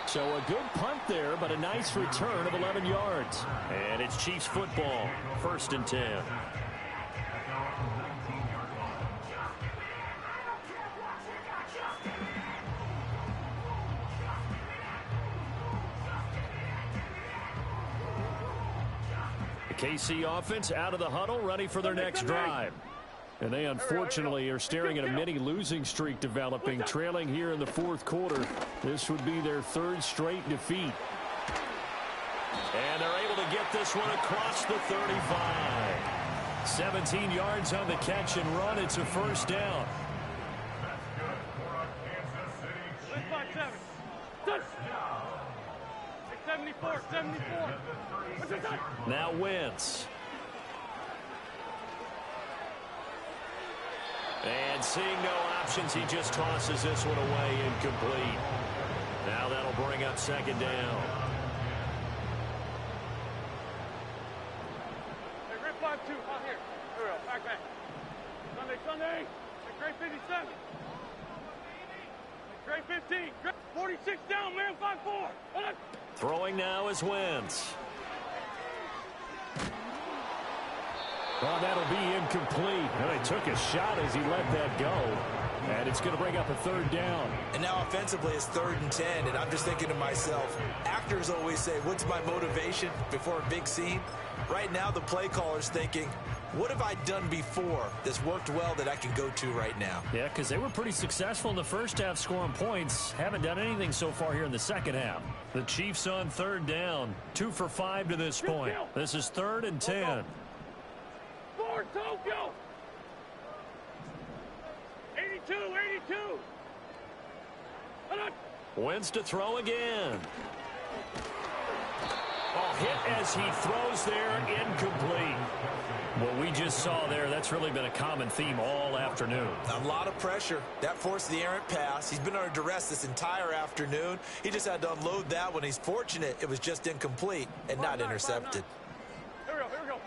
So a good punt there, but a nice return of 11 yards. And it's Chiefs football, 1st and 10. KC offense out of the huddle, ready for their next drive. And they unfortunately are staring at a mini losing streak developing, trailing here in the 4th quarter. This would be their 3rd straight defeat. And they're able to get this one across the 35. 17 yards on the catch and run. It's a 1st down. Let's 5-7. Touch. 74, 74. Now Wentz. And seeing no options, he just tosses this one away, incomplete. Now that'll bring up 2nd down. Hey, rip 5-2, out here. Here we go, back. Sunday. Great 57. Great 15. Great 46 down, man, 5-4. Throwing now is Wentz. Well, that'll be incomplete. Well, he took a shot as he let that go. And it's going to bring up a 3rd down. And now offensively it's 3rd and 10. And I'm just thinking to myself, actors always say, what's my motivation before a big scene? Right now the play caller's thinking, what have I done before that's worked well that I can go to right now? Yeah, because they were pretty successful in the first half scoring points. Haven't done anything so far here in the second half. The Chiefs on 3rd down. 2 for 5 to this point. This is 3rd and 10. For Tokyo. 82. Wentz to throw again. Oh, hit as he throws there, incomplete. What we just saw there, that's really been a common theme all afternoon. A lot of pressure. That forced the errant pass. He's been under duress this entire afternoon. He just had to unload that one. He's fortunate it was just incomplete and not intercepted. Here we go.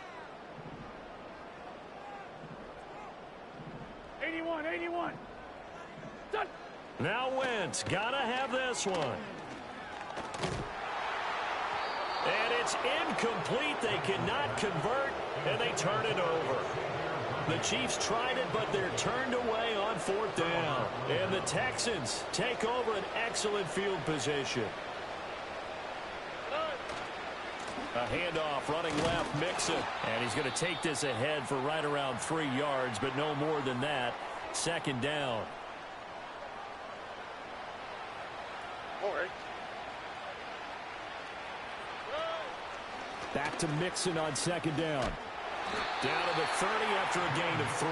81. Touch. Now Wentz, gotta have this one. And it's incomplete. They cannot convert, and they turn it over. The Chiefs tried it, but they're turned away on 4th down. And the Texans take over an excellent field position. A handoff, running left, Mixon. And he's going to take this ahead for right around 3 yards, but no more than that. 2nd down. Back to Mixon on 2nd down. Down to the 30 after a gain of 3.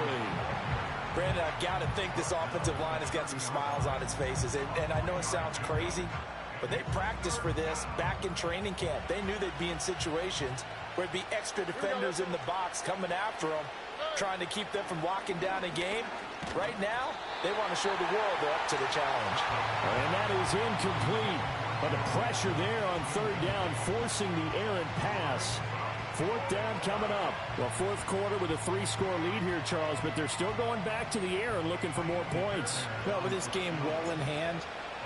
Brandon, I've got to think this offensive line has got some smiles on its faces. And I know it sounds crazy, but they practiced for this back in training camp. They knew they'd be in situations where it'd be extra defenders in the box coming after them, trying to keep them from locking down a game. Right now, they want to show the world they're up to the challenge. And that is incomplete. But the pressure there on 3rd down, forcing the errant pass. 4th down coming up. Well, 4th quarter with a 3-score lead here, Charles, but they're still going back to the air and looking for more points. Well, with this game well in hand,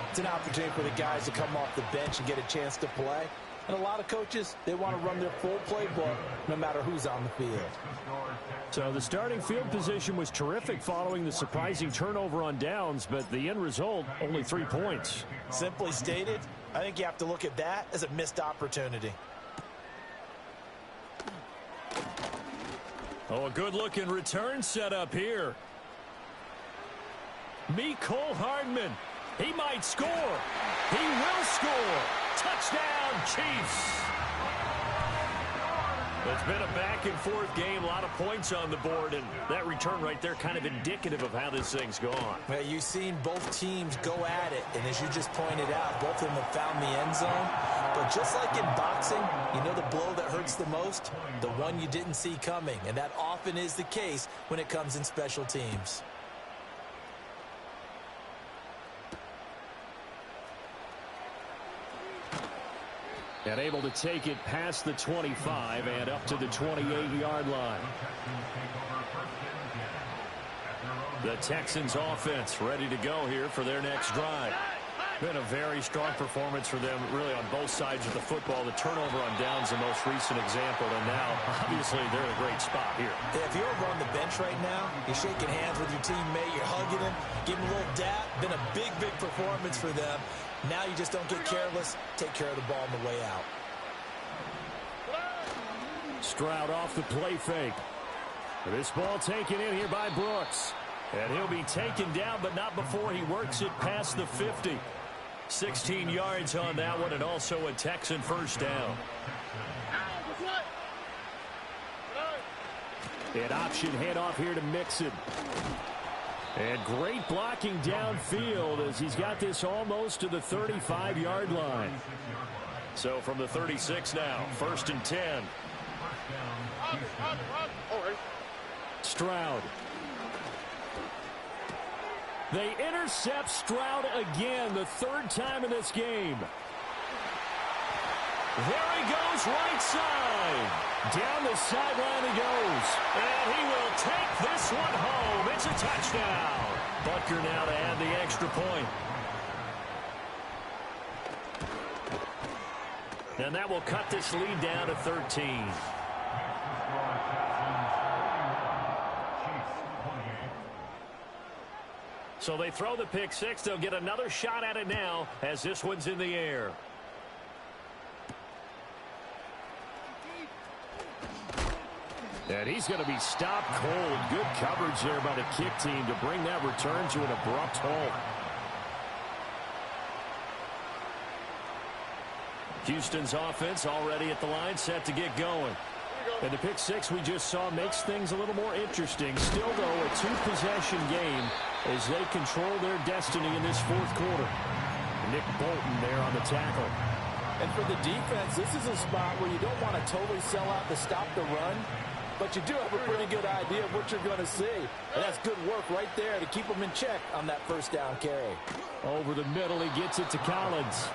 it's an opportunity for the guys to come off the bench and get a chance to play. And a lot of coaches, they want to run their full playbook no matter who's on the field. So the starting field position was terrific following the surprising turnover on downs, but the end result, only 3 points. Simply stated, I think you have to look at that as a missed opportunity. Oh, a good-looking return set up here. Mecole Hardman. He might score. He will score. Touchdown, Chiefs. It's been a back-and-forth game, a lot of points on the board, and that return right there kind of indicative of how this thing's gone. Well, you've seen both teams go at it, and as you just pointed out, both of them have found the end zone. But just like in boxing, you know the blow that hurts the most? The one you didn't see coming, and that often is the case when it comes in special teams. And able to take it past the 25 and up to the 28-yard line. The Texans offense ready to go here for their next drive. Been a very strong performance for them really on both sides of the football. The turnover on downs the most recent example, and now obviously they're in a great spot here. Yeah, if you're over on the bench right now, you're shaking hands with your teammate, you're hugging him, giving him a little dap. Been a big performance for them. Now you just don't get careless. Take care of the ball on the way out. Stroud off the play fake. This ball taken in here by Brooks. And he'll be taken down, but not before he works it past the 50. 16 yards on that one, and also a Texan first down. An option handoff here to Mixon. And great blocking downfield as he's got this almost to the 35-yard line. So from the 36 now, 1st and 10. Stroud. They intercept Stroud again, the 3rd time in this game. There he goes, right side. Down the sideline he goes. And he will take this one home. It's a touchdown. Butker now to add the extra point. And that will cut this lead down to 13. So they throw the pick six. They'll get another shot at it now as this one's in the air. And he's going to be stopped cold. Good coverage there by the kick team to bring that return to an abrupt halt. Houston's offense already at the line, set to get going. And the pick six we just saw makes things a little more interesting. Still, though, a 2-possession game as they control their destiny in this 4th quarter. Nick Bolton there on the tackle. And for the defense, this is a spot where you don't want to totally sell out to stop the run, but you do have a pretty good idea of what you're going to see. And that's good work right there to keep them in check on that 1st down carry. Over the middle, he gets it to Collins.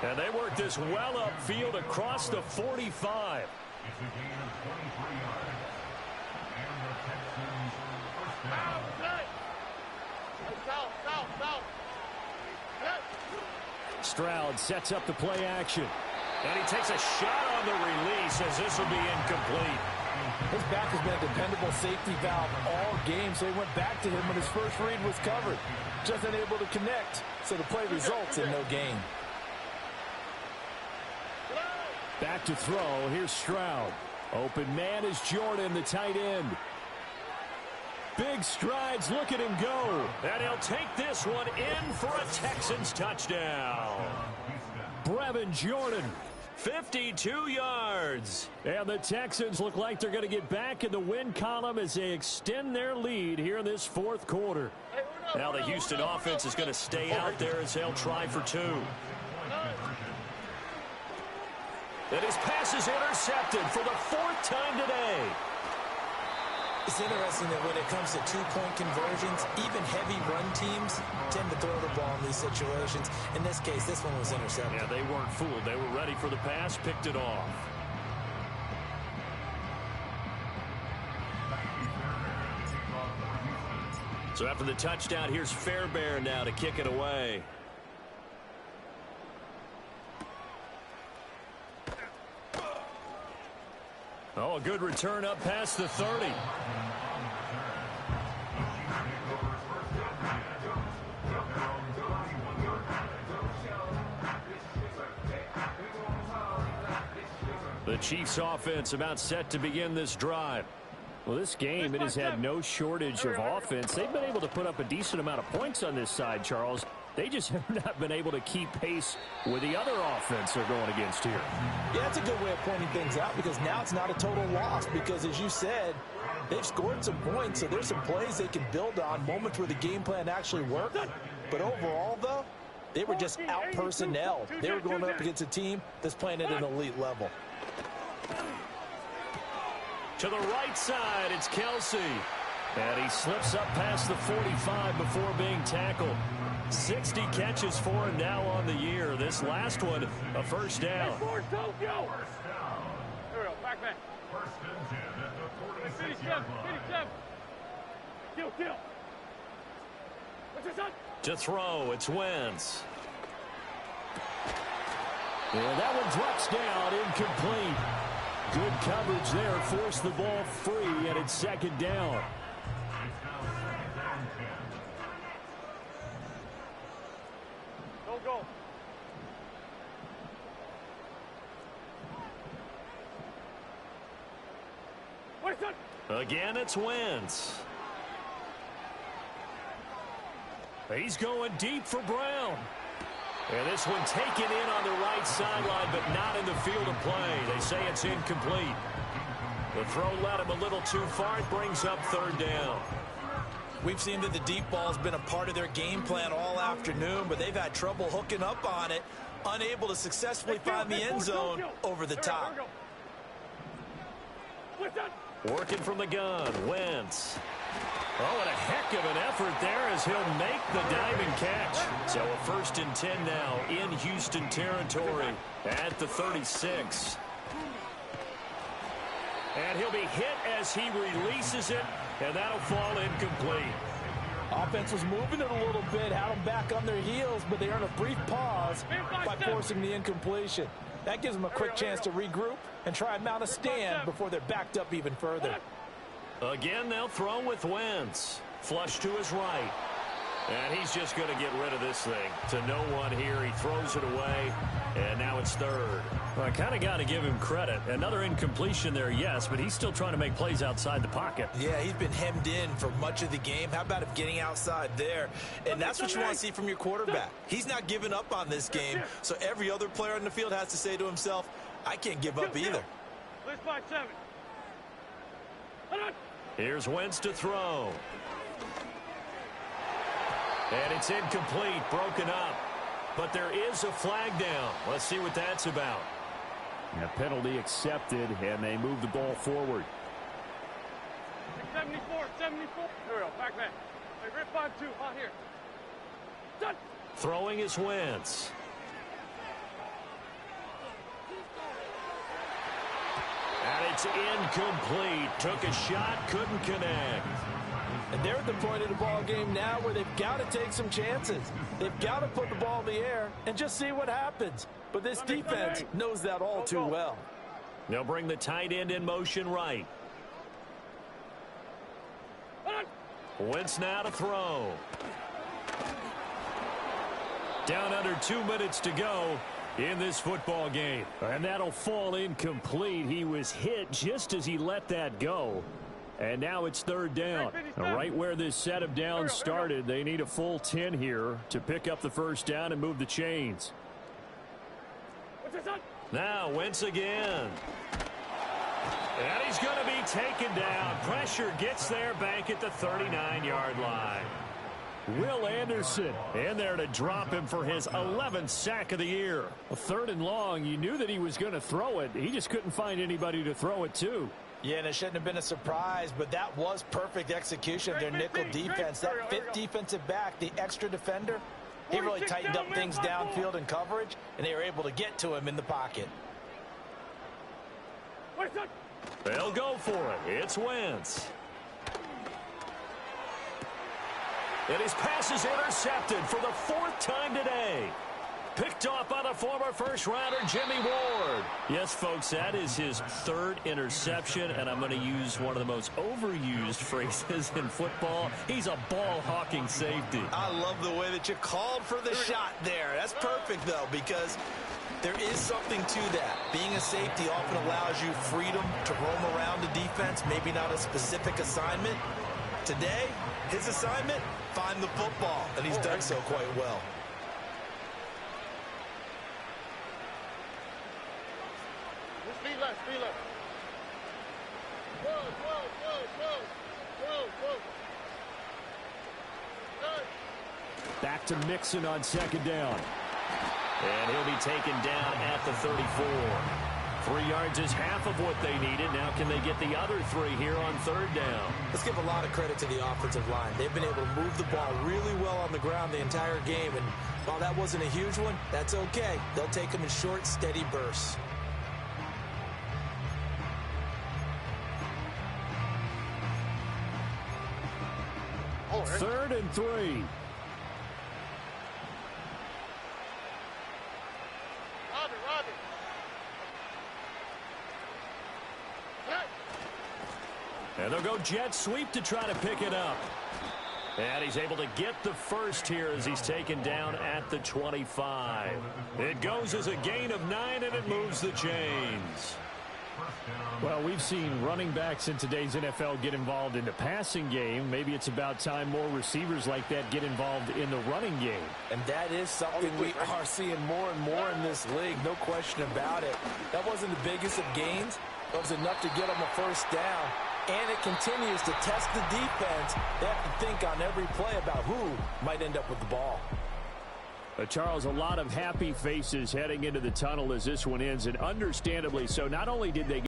And they work this well upfield across the 45. It's a gain of 23 yards. And the Texans first down. Stroud sets up the play action. And he takes a shot on the release as this will be incomplete. His back has been a dependable safety valve all game, so he went back to him when his first read was covered. Just unable to connect, so the play results in no gain. Back to throw. Here's Stroud. Open man is Jordan, the tight end. Big strides. Look at him go. And he'll take this one in for a Texans touchdown. Brevin Jordan. 52 yards. And the Texans look like they're going to get back in the win column as they extend their lead here in this fourth quarter. Now the Houston offense is going to stay out there as they'll try for two. And his pass is intercepted for the fourth time today. It's interesting that when it comes to two-point conversions, even heavy run teams tend to throw the ball in these situations. In this case, this one was intercepted. Yeah, they weren't fooled. They were ready for the pass, picked it off. So after the touchdown, here's Fairbairn now to kick it away. Oh, a good return up past the 30. The Chiefs offense about set to begin this drive. Well, this game, it has had no shortage of offense. They've been able to put up a decent amount of points on this side, Charles. They just have not been able to keep pace with the other offense they're going against here. Yeah, that's a good way of pointing things out because now it's not a total loss because, as you said, they've scored some points, so there's some plays they can build on, moments where the game plan actually worked. But overall, though, they were just out-personnel. They were going up against a team that's playing at an elite level. To the right side, it's Kelsey. And he slips up past the 45 before being tackled. 60 catches for him now on the year. This last one, a first down. Here we go, back. First and 10 at the 46 Finish up. Kill. What's this on? To throw, it's Wentz. And that one drops down, incomplete. Good coverage there, forced the ball free, and it's second down. Go. What's that? Again, it's Wentz. He's going deep for Brown. And this one taken in on the right sideline, but not in the field of play. They say it's incomplete. The throw led him a little too far. It brings up third down. We've seen that the deep ball has been a part of their game plan all afternoon, but they've had trouble hooking up on it, unable to successfully find the end zone over the top. Working from the gun, Wentz. Oh, and a heck of an effort there as he'll make the diving catch. So a first and 10 now in Houston territory at the 36. And he'll be hit as he releases it, and that'll fall incomplete. Offense was moving it a little bit, had them back on their heels, but they earn a brief pause by forcing the incompletion. That gives them a quick chance to regroup and try and mount a stand before they're backed up even further. Again, they'll throw with Wentz. Flush to his right. And he's just going to get rid of this thing. To no one here. He throws it away. And now it's third. Well, I kind of got to give him credit. Another incompletion there, yes, but he's still trying to make plays outside the pocket. Yeah, he's been hemmed in for much of the game. How about him getting outside there? And that's what you want to see from your quarterback. He's not giving up on this game, so every other player on the field has to say to himself, I can't give up either. Let's 5-7. Here's Wentz to throw. And it's incomplete, broken up. But there is a flag down. Let's see what that's about. And a penalty accepted, and they move the ball forward. 74. Here we go, back. Hey, grip 5-2, hot here. Done. Throwing is Wentz. And it's incomplete. Took a shot, couldn't connect. And they're at the point of the ball game now where they've got to take some chances. They've got to put the ball in the air and just see what happens. But this defense knows that all too well. They'll bring the tight end in motion right. Wentz now to throw. Down under 2 minutes to go in this football game. And that'll fall incomplete. He was hit just as he let that go. And now it's third down. Right where this set of downs started, they need a full 10 here to pick up the first down and move the chains. Now Wentz again. And he's going to be taken down. Pressure gets there back at the 39-yard line. Will Anderson in there to drop him for his 11th sack of the year. A 3rd and long, you knew that he was going to throw it. He just couldn't find anybody to throw it to. Yeah, and it shouldn't have been a surprise, but that was perfect execution of their nickel defense. That 5th defensive back, the extra defender, he really tightened up things downfield in coverage, and they were able to get to him in the pocket. They'll go for it. It's Wentz. And his pass is intercepted for the 4th time today. Picked off by the former first-rounder Jimmy Ward. Yes, folks, that is his 3rd interception, and I'm going to use one of the most overused phrases in football. He's a ball-hawking safety. I love the way that you called for the shot there. That's perfect, though, because there is something to that. Being a safety often allows you freedom to roam around the defense, maybe not a specific assignment. Today, his assignment, find the football, and he's done so quite well. Speed left, speed left. Back to Mixon on 2nd down. And he'll be taken down at the 34. 3 yards is half of what they needed. Now can they get the other 3 here on 3rd down? Let's give a lot of credit to the offensive line. They've been able to move the ball really well on the ground the entire game. And while that wasn't a huge one, that's okay. They'll take them in short, steady bursts. Third and 3. Robbie. And they'll go jet sweep to try to pick it up. And he's able to get the first here as he's taken down at the 25. It goes as a gain of 9, and it moves the chains. Well, we've seen running backs in today's NFL get involved in the passing game. Maybe it's about time more receivers like that get involved in the running game. And that is something we are seeing more and more in this league, no question about it. That wasn't the biggest of gains. That was enough to get them a first down. And it continues to test the defense. They have to think on every play about who might end up with the ball. Charles, a lot of happy faces heading into the tunnel as this one ends, and understandably so. Not only did they